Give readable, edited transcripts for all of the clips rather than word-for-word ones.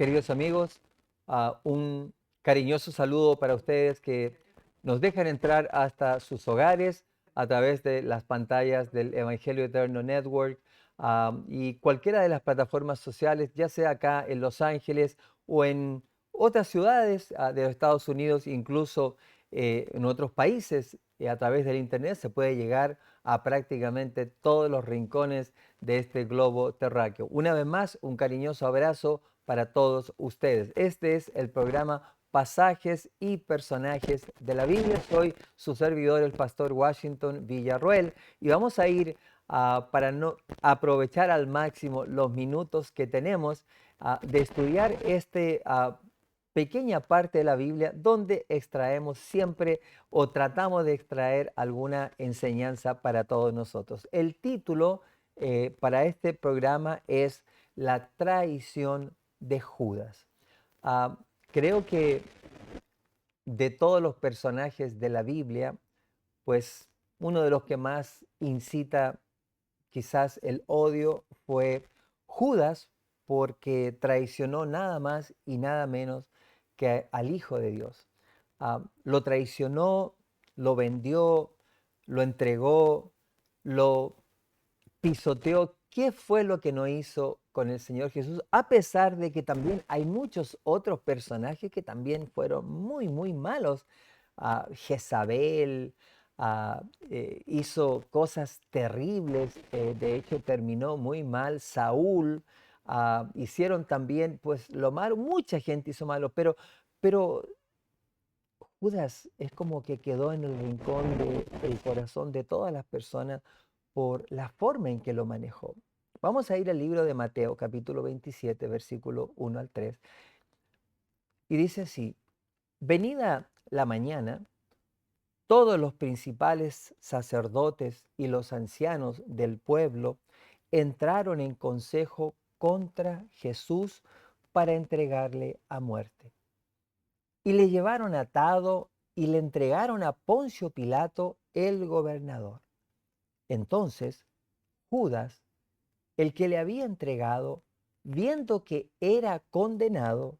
queridos amigos, un cariñoso saludo para ustedes que nos dejan entrar hasta sus hogares a través de las pantallas del Evangelio Eterno Network y cualquiera de las plataformas sociales, ya sea acá en Los Ángeles o en otras ciudades de los Estados Unidos, incluso en otros países. A través del Internet se puede llegar a prácticamente todos los rincones de este globo terráqueo. Una vez más, un cariñoso abrazo para todos ustedes. Este es el programa Pasajes y Personajes de la Biblia. Soy su servidor, el pastor Washington Villarroel, y vamos a ir para no aprovechar al máximo los minutos que tenemos de estudiar pequeña parte de la Biblia donde extraemos siempre o tratamos de extraer alguna enseñanza para todos nosotros. El título para este programa es La traición de Judas. Ah, Creo que de todos los personajes de la Biblia, pues uno de los que más incita quizás el odio fue Judas, porque traicionó nada más y nada menos que al Hijo de Dios. Lo traicionó, lo vendió, lo entregó, lo pisoteó. ¿Qué fue lo que no hizo con el Señor Jesús? A pesar de que también hay muchos otros personajes que también fueron muy, muy malos. Jezabel hizo cosas terribles, de hecho terminó muy mal. Saúl hicieron también pues lo malo, mucha gente hizo malo, pero Judas es como que quedó en el rincón del corazón de todas las personas por la forma en que lo manejó. Vamos a ir al libro de Mateo, capítulo 27, versículo 1 al 3. Y dice así: venida la mañana, todos los principales sacerdotes y los ancianos del pueblo entraron en consejo contra Jesús para entregarle a muerte. Y le llevaron atado y le entregaron a Poncio Pilato, el gobernador. Entonces Judas, el que le había entregado, viendo que era condenado,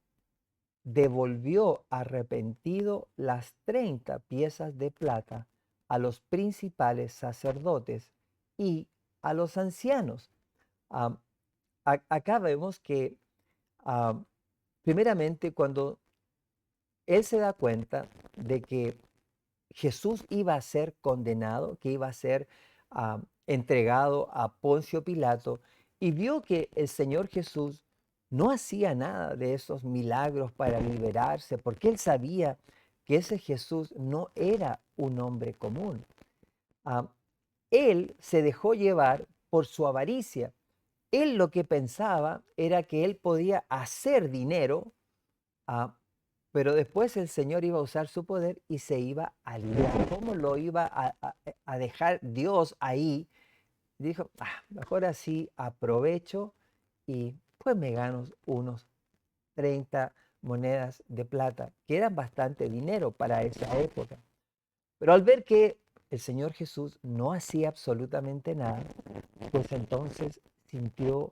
devolvió arrepentido las 30 piezas de plata a los principales sacerdotes y a los ancianos. Am, Acá vemos que am, primeramente cuando él se da cuenta de que Jesús iba a ser condenado, que iba a ser entregado a Poncio Pilato, y vio que el Señor Jesús no hacía nada de esos milagros para liberarse, porque él sabía que ese Jesús no era un hombre común. Ah, Él se dejó llevar por su avaricia. Él lo que pensaba era que él podía hacer dinero. Ah, pero después el Señor iba a usar su poder y se iba a librar. ¿Cómo lo iba a dejar Dios ahí? Dijo, mejor así aprovecho y pues me gano unos 30 monedas de plata, que eran bastante dinero para esa época. Pero al ver que el Señor Jesús no hacía absolutamente nada, pues entonces sintió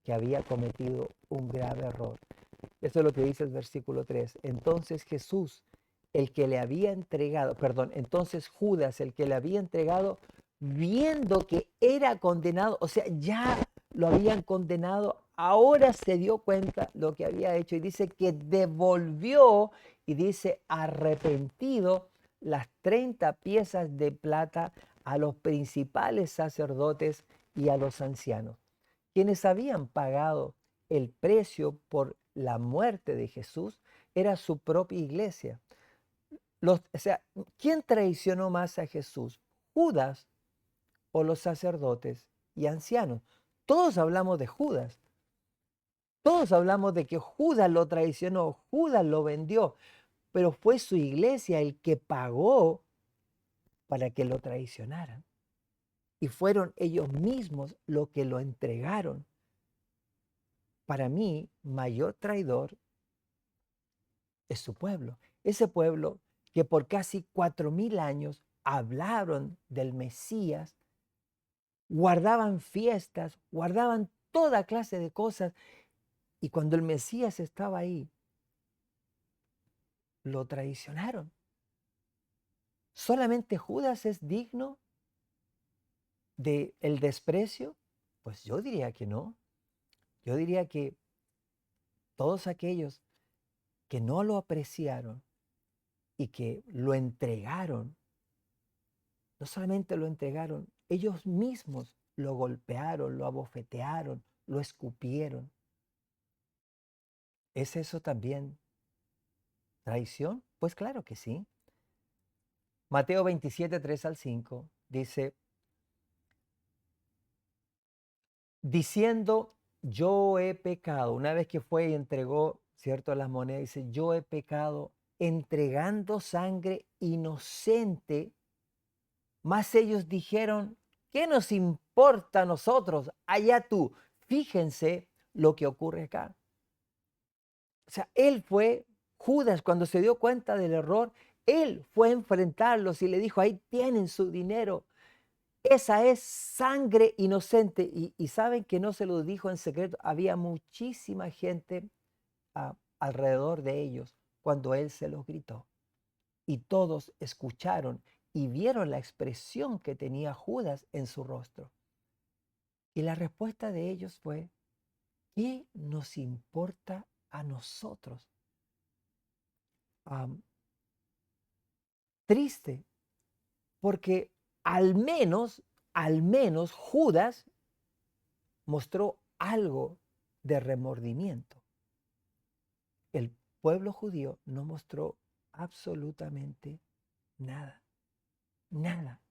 que había cometido un grave error. Eso es lo que dice el versículo 3. Entonces Jesús, el que le había entregado, perdón, entonces Judas, el que le había entregado, viendo que era condenado, o sea, ya lo habían condenado, ahora se dio cuenta lo que había hecho y dice que devolvió y dice arrepentido las 30 piezas de plata a los principales sacerdotes y a los ancianos, quienes habían pagado el precio por la muerte de Jesús. Era su propia iglesia. O sea, ¿quién traicionó más a Jesús? ¿Judas o los sacerdotes y ancianos? Todos hablamos de Judas. Todos hablamos de que Judas lo traicionó, Judas lo vendió, pero fue su iglesia el que pagó para que lo traicionaran. Y fueron ellos mismos los que lo entregaron. Para mí, mayor traidor es su pueblo. Ese pueblo que por casi 4000 años hablaron del Mesías, guardaban fiestas, guardaban toda clase de cosas, Y cuando el Mesías estaba ahí, lo traicionaron. ¿Solamente Judas es digno de el desprecio? Pues yo diría que no. Yo diría que todos aquellos que no lo apreciaron y que lo entregaron, no solamente lo entregaron, ellos mismos lo golpearon, lo abofetearon, lo escupieron. ¿Es eso también traición? Pues claro que sí. Mateo 27, 3 al 5 dice, diciendo, yo he pecado, una vez que fue y entregó, cierto, las monedas, dice, yo he pecado entregando sangre inocente, mas ellos dijeron, ¿qué nos importa a nosotros? Allá tú. Fíjense lo que ocurre acá. O sea, él fue, Judas, cuando se dio cuenta del error, él fue a enfrentarlos y le dijo, ahí tienen su dinero. Esa es sangre inocente. Y saben que no se lo dijo en secreto. Había muchísima gente alrededor de ellos cuando él se los gritó. Y todos escucharon y vieron la expresión que tenía Judas en su rostro. Y la respuesta de ellos fue, ¿qué nos importa a nosotros? Triste, porque al menos Judas mostró algo de remordimiento. El pueblo judío no mostró absolutamente nada, nada.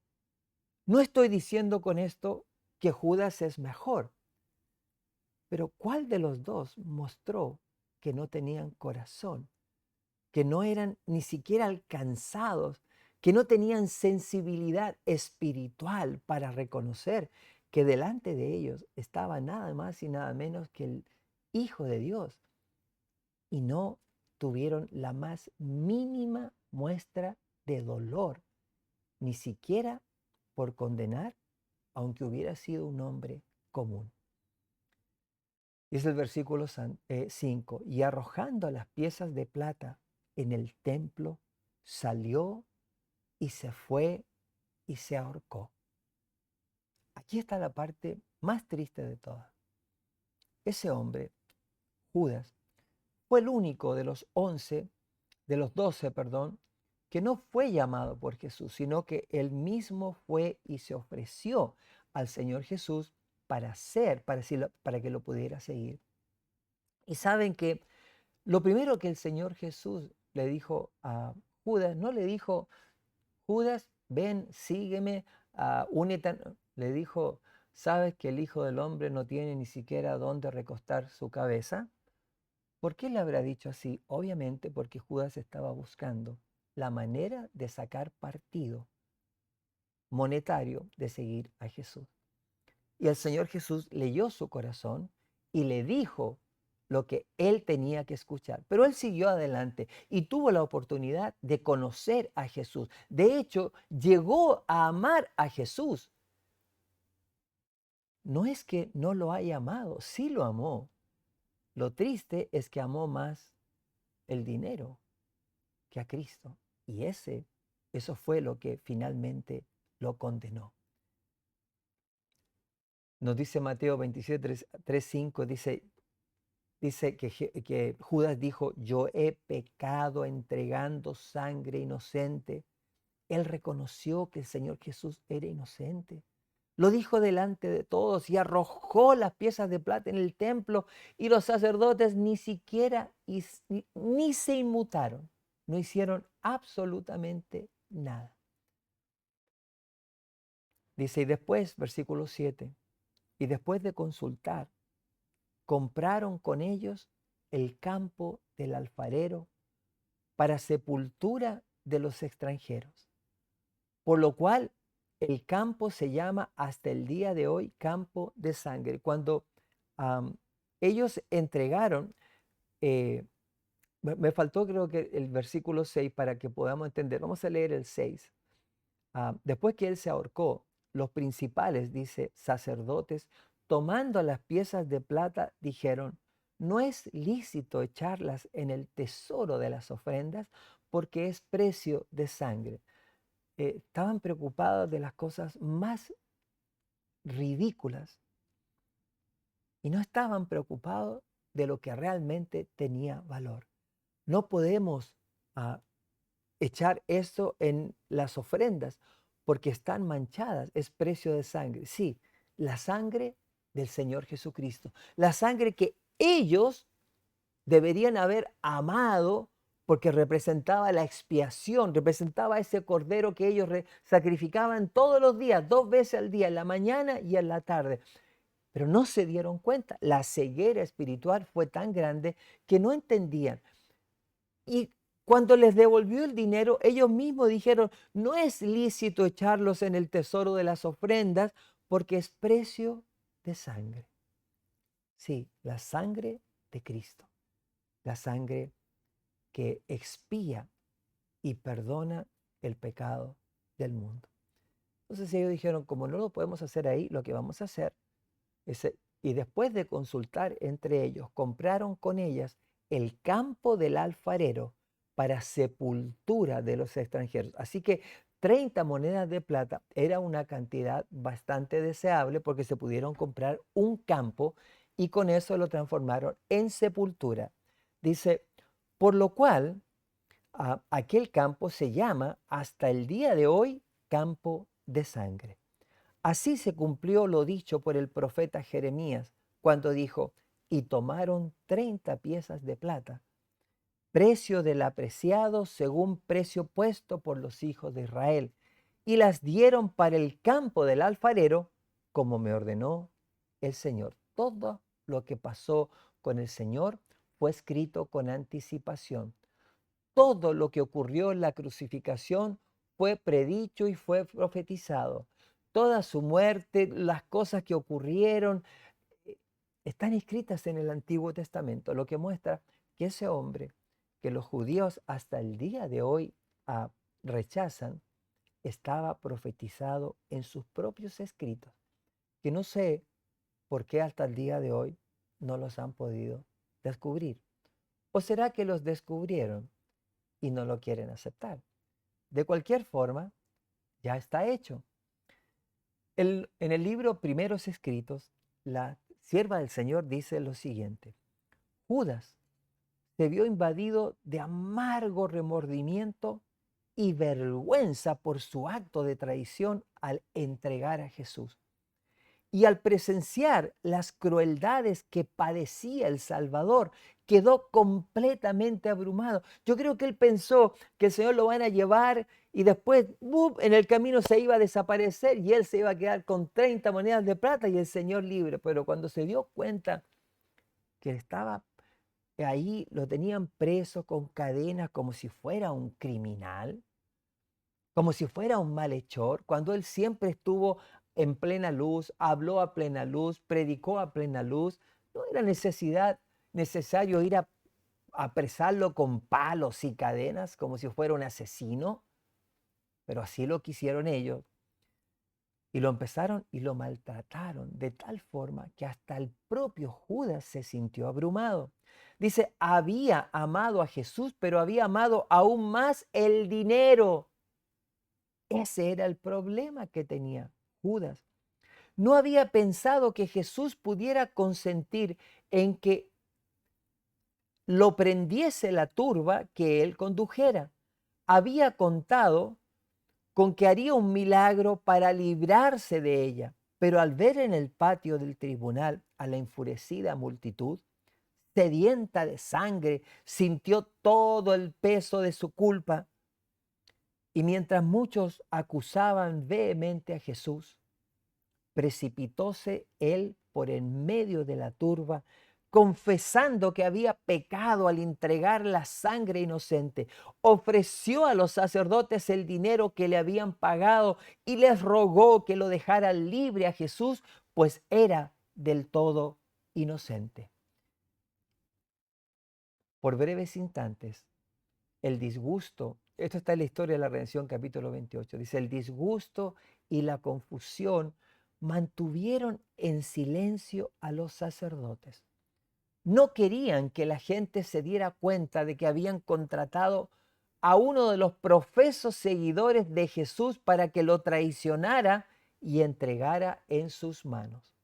No estoy diciendo con esto que Judas es mejor, pero ¿cuál de los dos mostró que no tenían corazón, que no eran ni siquiera alcanzados, que no tenían sensibilidad espiritual para reconocer que delante de ellos estaba nada más y nada menos que el Hijo de Dios? Y no tuvieron la más mínima muestra de dolor, ni siquiera por condenar, aunque hubiera sido un hombre común. Dice el versículo 5, y arrojando las piezas de plata en el templo, salió y se fue y se ahorcó. Aquí está la parte más triste de todas. Ese hombre, Judas, fue el único de los 12, perdón, que no fue llamado por Jesús, sino que él mismo fue y se ofreció al Señor Jesús para que lo pudiera seguir. Y saben que lo primero que el Señor Jesús le dijo a Judas, no le dijo, Judas, ven, sígueme, únete. Le dijo, ¿sabes que el Hijo del Hombre no tiene ni siquiera dónde recostar su cabeza? ¿Por qué le habrá dicho así? Obviamente porque Judas estaba buscando la manera de sacar partido monetario de seguir a Jesús. Y el Señor Jesús leyó su corazón y le dijo lo que él tenía que escuchar. Pero él siguió adelante y tuvo la oportunidad de conocer a Jesús. De hecho, llegó a amar a Jesús. No es que no lo haya amado, sí lo amó. Lo triste es que amó más el dinero que a Cristo. Y eso fue lo que finalmente lo condenó. Nos dice Mateo 27, 3, 5, dice que Judas dijo, yo he pecado entregando sangre inocente. Él reconoció que el Señor Jesús era inocente. Lo dijo delante de todos y arrojó las piezas de plata en el templo y los sacerdotes ni siquiera ni se inmutaron. No hicieron absolutamente nada. Dice, y después, versículo 7, y después de consultar, compraron con ellos el campo del alfarero para sepultura de los extranjeros, por lo cual el campo se llama hasta el día de hoy campo de sangre. Cuando ellos entregaron, me faltó creo que el versículo 6 para que podamos entender. Vamos a leer el 6. Después que él se ahorcó, los principales, dice, sacerdotes, tomando las piezas de plata, dijeron, no es lícito echarlas en el tesoro de las ofrendas porque es precio de sangre. Estaban preocupados de las cosas más ridículas y no estaban preocupados de lo que realmente tenía valor. No podemos ah, echar eso en las ofrendas porque están manchadas, es precio de sangre. Sí, la sangre del Señor Jesucristo, la sangre que ellos deberían haber amado porque representaba la expiación, representaba ese cordero que ellos sacrificaban todos los días, 2 veces al día, en la mañana y en la tarde. Pero no se dieron cuenta. La ceguera espiritual fue tan grande que no entendían. Y cuando les devolvió el dinero, ellos mismos dijeron, no es lícito echarlos en el tesoro de las ofrendas porque es precio de sangre. Sí, la sangre de Cristo, la sangre que expía y perdona el pecado del mundo. Entonces ellos dijeron, como no lo podemos hacer ahí, lo que vamos a hacer es, y después de consultar entre ellos, compraron con ellas el campo del alfarero para sepultura de los extranjeros. Así que 30 monedas de plata era una cantidad bastante deseable porque se pudieron comprar un campo y con eso lo transformaron en sepultura. Dice, por lo cual aquel campo se llama hasta el día de hoy campo de sangre. Así se cumplió lo dicho por el profeta Jeremías cuando dijo, y tomaron 30 piezas de plata, precio del apreciado según precio puesto por los hijos de Israel, y las dieron para el campo del alfarero, como me ordenó el Señor. Todo lo que pasó con el Señor fue escrito con anticipación. Todo lo que ocurrió en la crucificación fue predicho y fue profetizado. Toda su muerte, las cosas que ocurrieron, eh, están escritas en el Antiguo Testamento, lo que muestra que ese hombre que los judíos hasta el día de hoy ah, rechazan, estaba profetizado en sus propios escritos, que no sé por qué hasta el día de hoy no los han podido descubrir. ¿O será que los descubrieron y no lo quieren aceptar? De cualquier forma, ya está hecho. En el libro Primeros Escritos, la sierva del Señor dice lo siguiente: Judas se vio invadido de amargo remordimiento y vergüenza por su acto de traición al entregar a Jesús. Y al presenciar las crueldades que padecía el Salvador, quedó completamente abrumado. Yo creo que él pensó que el Señor lo van a llevar y después ¡bum!, en el camino se iba a desaparecer y él se iba a quedar con 30 monedas de plata y el Señor libre. Pero cuando se dio cuenta que estaba ahí, lo tenían preso con cadenas como si fuera un criminal, como si fuera un malhechor, cuando él siempre estuvo en plena luz, habló a plena luz, predicó a plena luz. No era necesario ir a apresarlo con palos y cadenas como si fuera un asesino, pero así lo quisieron ellos. Y lo empezaron y lo maltrataron de tal forma que hasta el propio Judas se sintió abrumado. Dice, había amado a Jesús, pero había amado aún más el dinero. Ese era el problema que tenía Judas. No había pensado que Jesús pudiera consentir en que lo prendiese la turba que él condujera. Había contado con que haría un milagro para librarse de ella, pero al ver en el patio del tribunal a la enfurecida multitud, sedienta de sangre, sintió todo el peso de su culpa. Y mientras muchos acusaban vehemente a Jesús, precipitóse él por en medio de la turba, confesando que había pecado al entregar la sangre inocente. Ofreció a los sacerdotes el dinero que le habían pagado y les rogó que lo dejaran libre a Jesús, pues era del todo inocente. Por breves instantes, el disgusto, esto está en la historia de la redención, capítulo 28, dice, el disgusto y la confusión mantuvieron en silencio a los sacerdotes. No querían que la gente se diera cuenta de que habían contratado a uno de los profesos seguidores de Jesús para que lo traicionara y entregara en sus manos.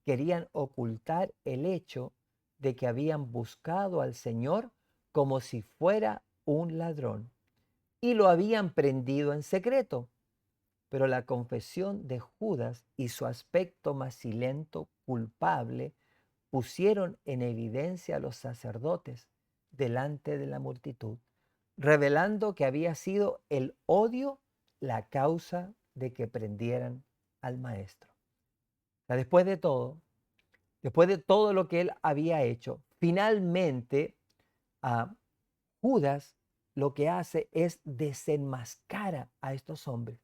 Querían ocultar el hecho de que habían buscado al Señor como si fuera un ladrón y lo habían prendido en secreto. Pero la confesión de Judas y su aspecto macilento, culpable, pusieron en evidencia a los sacerdotes delante de la multitud, revelando que había sido el odio la causa de que prendieran al maestro. O sea, después de todo lo que él había hecho, finalmente Judas lo que hace es desenmascara a estos hombres.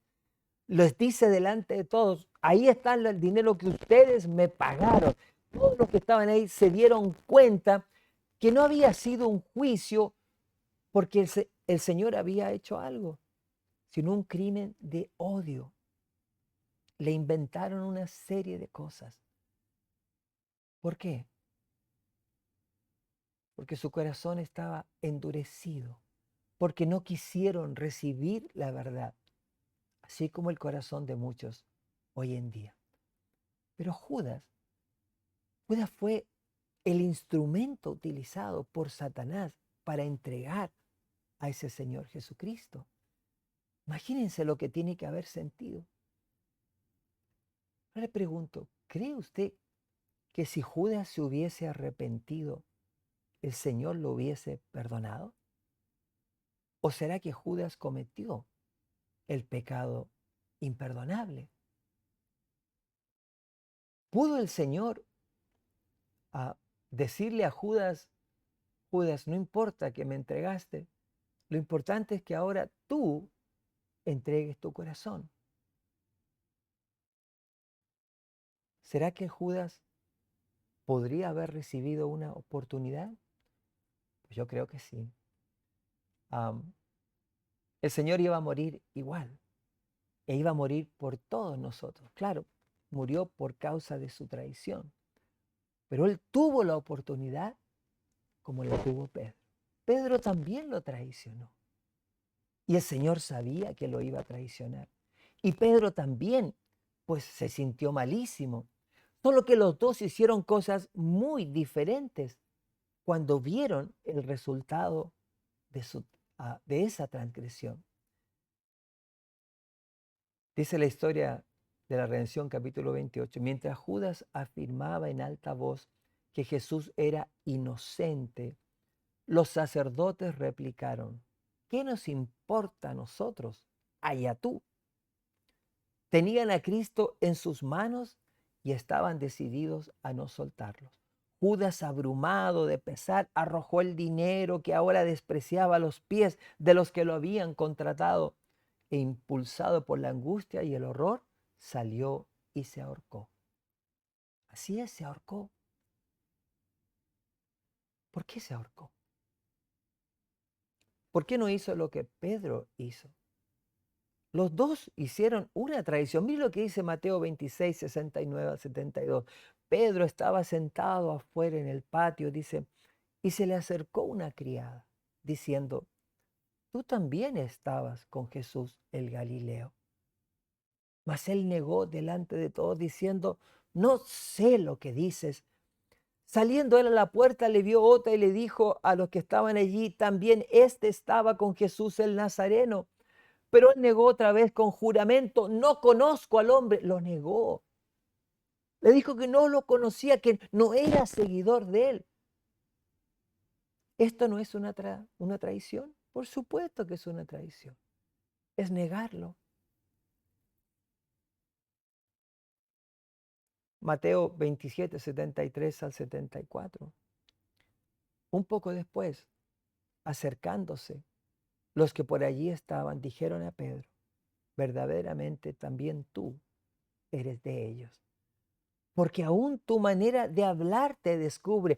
Les dice delante de todos, ahí está el dinero que ustedes me pagaron. Todos los que estaban ahí se dieron cuenta que no había sido un juicio porque el Señor había hecho algo, sino un crimen de odio. Le inventaron una serie de cosas. ¿Por qué? Porque su corazón estaba endurecido, porque no quisieron recibir la verdad, así como el corazón de muchos hoy en día. Pero Judas fue el instrumento utilizado por Satanás para entregar a ese Señor Jesucristo. Imagínense lo que tiene que haber sentido. Ahora le pregunto, ¿cree usted que si Judas se hubiese arrepentido, el Señor lo hubiese perdonado? ¿O será que Judas cometió el pecado imperdonable? ¿Pudo el Señor decirle a Judas, Judas, no importa que me entregaste, lo importante es que ahora tú entregues tu corazón? ¿Será que Judas podría haber recibido una oportunidad? Pues yo creo que sí. El Señor iba a morir igual, e iba a morir por todos nosotros. Claro, murió por causa de su traición, pero Él tuvo la oportunidad como la tuvo Pedro. Pedro también lo traicionó y el Señor sabía que lo iba a traicionar. Y Pedro también, pues se sintió malísimo. Solo que los dos hicieron cosas muy diferentes cuando vieron el resultado de esa transgresión. Dice la historia de la redención, capítulo 28, mientras Judas afirmaba en alta voz que Jesús era inocente, los sacerdotes replicaron, ¿qué nos importa a nosotros? Allá tú. Tenían a Cristo en sus manos y estaban decididos a no soltarlos. Judas, abrumado de pesar, arrojó el dinero que ahora despreciaba a los pies de los que lo habían contratado e impulsado por la angustia y el horror, salió y se ahorcó. Así es, se ahorcó. ¿Por qué se ahorcó? ¿Por qué no hizo lo que Pedro hizo? Los dos hicieron una traición. Mira lo que dice Mateo 26, 69 al 72. Pedro estaba sentado afuera en el patio, dice, y se le acercó una criada, diciendo, tú también estabas con Jesús el Galileo. Mas él negó delante de todos, diciendo, no sé lo que dices. Saliendo él a la puerta, le vio otra y le dijo a los que estaban allí, también este estaba con Jesús el Nazareno. Pero él negó otra vez con juramento, no conozco al hombre. Lo negó. Le dijo que no lo conocía, que no era seguidor de él. ¿Esto no es una traición? Por supuesto que es una traición. Es negarlo. Mateo 27, 73 al 74. Un poco después, acercándose, los que por allí estaban dijeron a Pedro, verdaderamente también tú eres de ellos. Porque aún tu manera de hablar te descubre.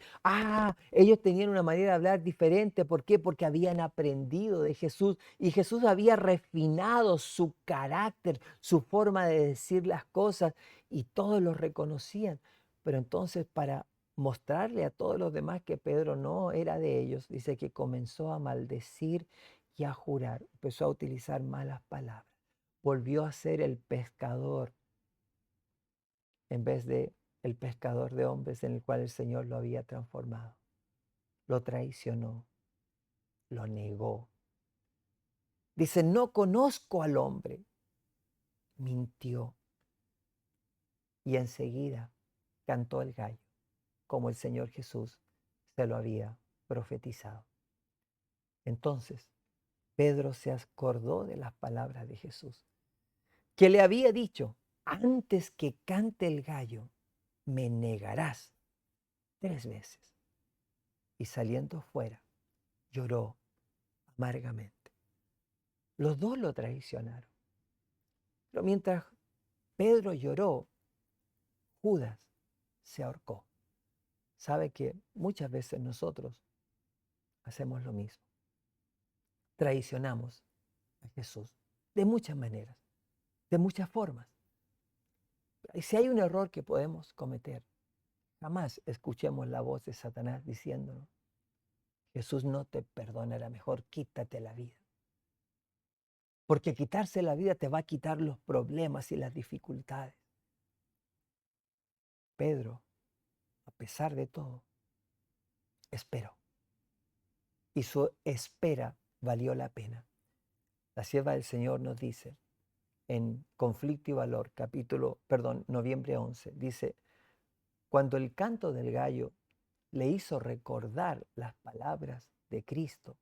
Ellos tenían una manera de hablar diferente. ¿Por qué? Porque habían aprendido de Jesús y Jesús había refinado su carácter, su forma de decir las cosas y todos lo reconocían. Pero entonces para mostrarle a todos los demás que Pedro no era de ellos, dice que comenzó a maldecir y a jurar, empezó a utilizar malas palabras, volvió a ser el pescador en vez de el pescador de hombres en el cual el Señor lo había transformado. Lo traicionó, lo negó. Dice, no conozco al hombre. Mintió y enseguida cantó el gallo, como el Señor Jesús se lo había profetizado. Entonces, Pedro se acordó de las palabras de Jesús, que le había dicho, antes que cante el gallo, me negarás 3 veces. Y saliendo fuera, lloró amargamente. Los dos lo traicionaron. Pero mientras Pedro lloró, Judas se ahorcó. Sabe que muchas veces nosotros hacemos lo mismo. Traicionamos a Jesús de muchas maneras, de muchas formas. Y si hay un error que podemos cometer, jamás escuchemos la voz de Satanás diciéndonos, Jesús no te perdonará, mejor quítate la vida. Porque quitarse la vida te va a quitar los problemas y las dificultades. Pedro, a pesar de todo, esperó. Y su espera valió la pena. La sierva del Señor nos dice en Conflicto y Valor, noviembre 11, dice, cuando el canto del gallo le hizo recordar las palabras de Cristo,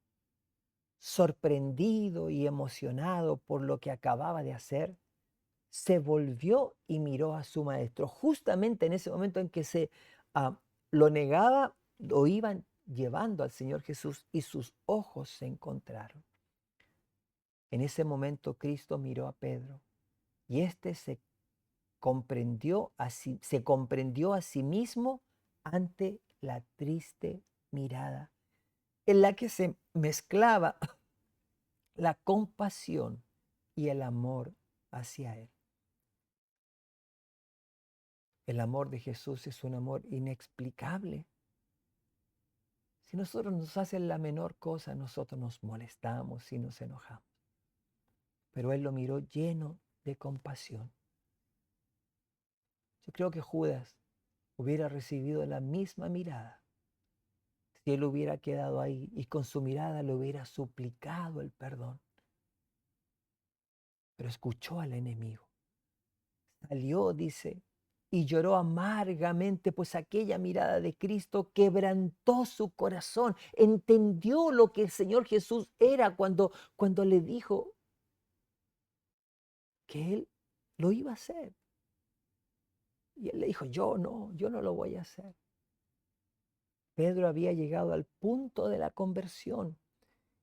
sorprendido y emocionado por lo que acababa de hacer, se volvió y miró a su maestro. Justamente en ese momento en que lo negaba, lo iban llevando al Señor Jesús y sus ojos se encontraron. En ese momento Cristo miró a Pedro y éste se comprendió a sí mismo ante la triste mirada en la que se mezclaba la compasión y el amor hacia él. El amor de Jesús es un amor inexplicable. Si nosotros nos hacen la menor cosa, nosotros nos molestamos y nos enojamos. Pero él lo miró lleno de compasión. Yo creo que Judas hubiera recibido la misma mirada si él hubiera quedado ahí y con su mirada le hubiera suplicado el perdón. Pero escuchó al enemigo. Salió, dice, y lloró amargamente, pues aquella mirada de Cristo quebrantó su corazón. Entendió lo que el Señor Jesús era cuando le dijo que él lo iba a hacer. Y él le dijo, yo no lo voy a hacer. Pedro había llegado al punto de la conversión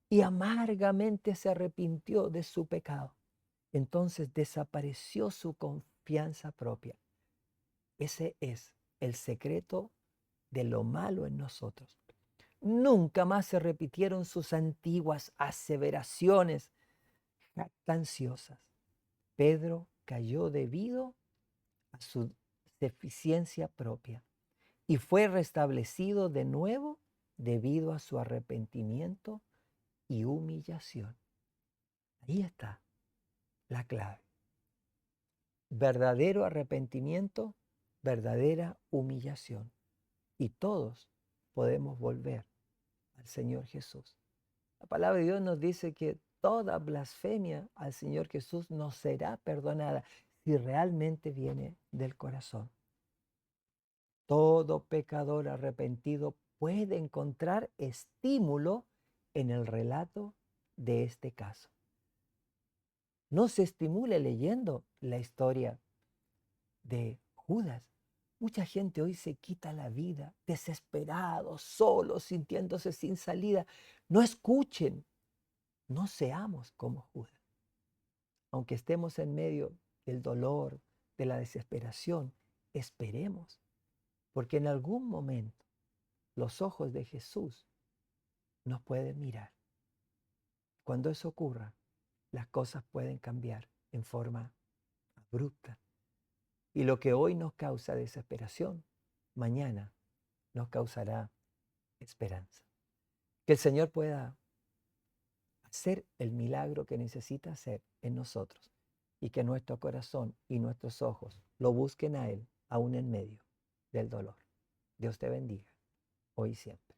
y amargamente se arrepintió de su pecado. Entonces desapareció su confianza propia. Ese es el secreto de lo malo en nosotros. Nunca más se repitieron sus antiguas aseveraciones jactanciosas. Pedro cayó debido a su deficiencia propia y fue restablecido de nuevo debido a su arrepentimiento y humillación. Ahí está la clave. Verdadero arrepentimiento, verdadera humillación. Y todos podemos volver al Señor Jesús. La palabra de Dios nos dice que toda blasfemia al Señor Jesús no será perdonada si realmente viene del corazón. Todo pecador arrepentido puede encontrar estímulo en el relato de este caso. No se estimule leyendo la historia de Judas. Mucha gente hoy se quita la vida, desesperado, solo, sintiéndose sin salida. No escuchen, no seamos como Judas. Aunque estemos en medio del dolor, de la desesperación, esperemos, porque en algún momento los ojos de Jesús nos pueden mirar. Cuando eso ocurra, las cosas pueden cambiar en forma abrupta. Y lo que hoy nos causa desesperación, mañana nos causará esperanza. Que el Señor pueda hacer el milagro que necesita hacer en nosotros y que nuestro corazón y nuestros ojos lo busquen a Él, aún en medio del dolor. Dios te bendiga, hoy y siempre.